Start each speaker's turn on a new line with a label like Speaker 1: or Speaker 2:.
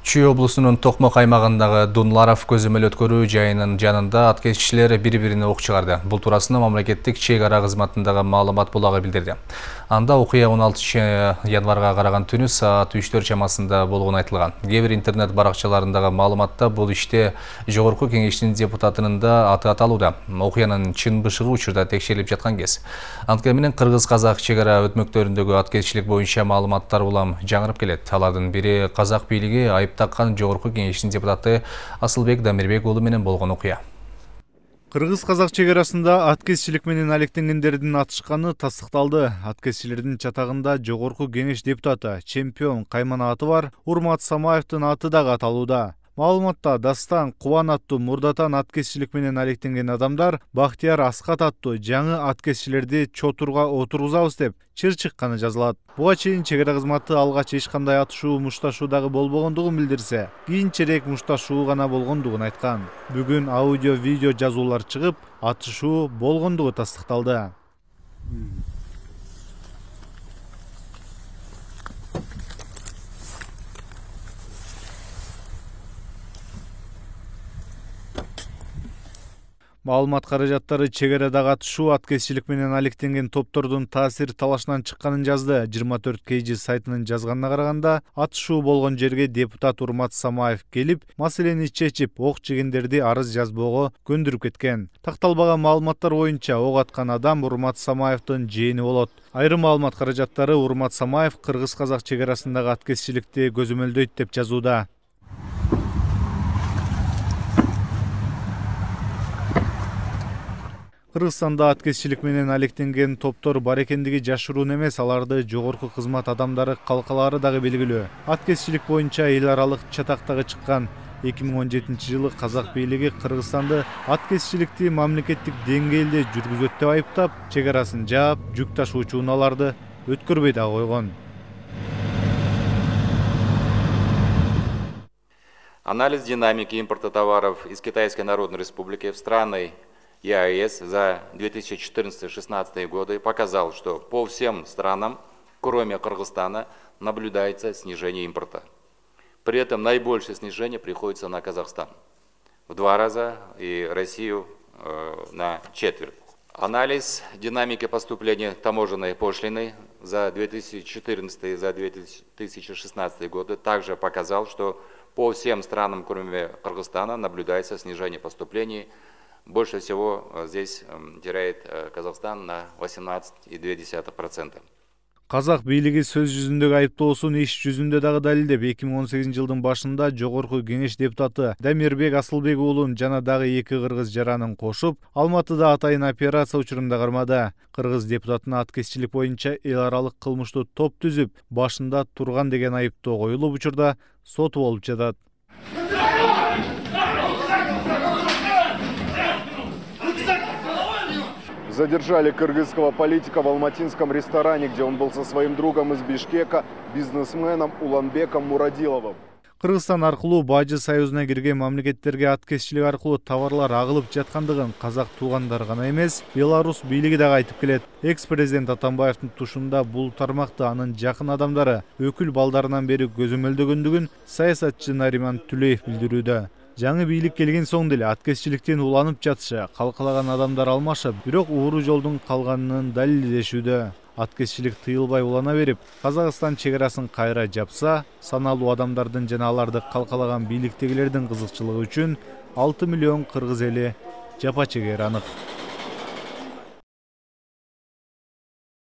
Speaker 1: Чүй облусунун Токмок аймагындагы Дунларов көзөмөл өткөрүү жайынын жанында аткезчилер бири-бирине ок чыгарды. Бул туурасында мамлекеттик чек ара кызматындагы маалымат булагы билдирди. Анда окуя 16 январга караган түнү саат 3 чамасында болгону айтылган. Кээ бир интернет баракчаларындагы маалыматта бул иште Жогорку Кеңештин депутатынын да аты аталууда. Окуянын чын бышыгы учурда текшерилип жаткан кез. Анткени менен кыргыз-казак чек ара өтмөктөрүндөгү аткезчилик боюнча маалыматтар улам жаңырып келет. Алардын бири казак бийлиги таккан Жогорку Кеңештин депутаты Асылбек Дамирбек уулу менен болгон окуя.
Speaker 2: Кыргыз-казак чек арасында аткезчилик менен алектенгендердин атышканы тастыкталды. Аткезчилердин чатагында Жогорку Кеңеш депутаты, чемпион Кайман аты бар Урмат Самаевдин аты дагы аталууда. Маалыматта Дастан Кубан аттуу мурдатан аткезчилик менен алектенген адамдар Бактияр Аскат аттуу жаңы аткезчилерди чотурга отургузабыз деп чыр чыкканы жазылат. Буга чейин чек ара кызматы алгач эч кандай атышуу, мушташуу дагы болбогондугун билдирсе, кийинчерээк мушташуу гана болгондугун айткан. Бүгүн аудио-видео жазуулар чыгып, атышуу болгондугу тастыкталды. Маалымат каражаттары чек арадагы атышуу аткезчилик менен алектенген топтордун таасир талашынан чыкканын жазды. 24 KG сайтынын жазганына караганда, атышуу болгон жерге депутат Урмат Самаев келип, маселени чечип, ок жегендерди арыз жазбоого көндүрүп кеткен. Такталбаган маалыматтар боюнча ок аткан адам Урмат Самаевдин жээни болот. Айрым маалымат каражаттары Урмат Самаев кыргыз-казак чек арасындагы аткезчиликти көзөмөлдөйт деп жазууда. Кыргызстанда аткезчилик менен алектенген топтор бар экендиги жашыруун эмес, аларды жогорку кызмат адамдары калкалаары дагы белгилүү. Аткезчилик боюнча эл аралык чатактагы чыккан 2017 жылы казак бийлиги Кыргызстанды аткезчиликти мамлекеттик деңгээлде жүргүзөт деп айыптап, чек арасын жаап, жүк ташуучу унааларды өткөрбөй да койгон.
Speaker 3: Анализ динамики импорта товаров из Китайской Народной Республики в страны ЕАЭС за 2014-2016 годы показал, что по всем странам, кроме Кыргызстана, наблюдается снижение импорта. При этом наибольшее снижение приходится на Казахстан в 2 раза и Россию на четверть. Анализ динамики поступления таможенной пошлины за 2014 и за 2016 годы также показал, что по всем странам, кроме Кыргызстана, наблюдается снижение поступлений. Больше всего здесь теряет Казахстан на 18,2%.
Speaker 2: Казак бийлиги сөз жүзүндөгү айыптоосун иш жүзүндө дагы далилдеп, 2018 жылдын башында Жогорку Кеңеш депутаты Дамирбек Асылбек уулун жана дагы 2 кыргыз жаранын кошуп, Алматыда атайын операция учурунда кармады. Кыргыз депутатына аткезчилик боюнча эл аралык кылмыштуу топ түзүп, башында турган деген айыптоо коюлуп, учурда сот болуп жатат.
Speaker 4: Задержали кыргызского политика в алматинском ресторане, где он был со своим другом из Бишкека, бизнесменом Уланбеком Мурадиловым.
Speaker 2: Кыргызстан аркылуу Бажы союзуна кирген мамлекеттерге аткезчилик аркылуу товарлар агылып жаткандыгын казак туугандар гана эмес, Беларусь бийлиги дагы айтып келет. Экс-президент Атамбаевдин тушунда бул тармакты анын жакын адамдары өкүл балдарынан бери көзөмөлдөгөндүгүн саясатчы Нариман Түлеев билдирүүдө. Жаңы бийлик келген соң деле аткезчиликтен уланып жатышы, калкалаган адамдар алмашып, бирок ууру жолдун калганын далилдешүүдө. Аткезчилик тыйылбай улана берип, Казакстан чек арасын кайра жапса, саналуу адамдардын жана аларды калкалаган бийликтегилердин кызыкчылыгы үчүн 6 миллион кыргыз эли жапа чегери анык.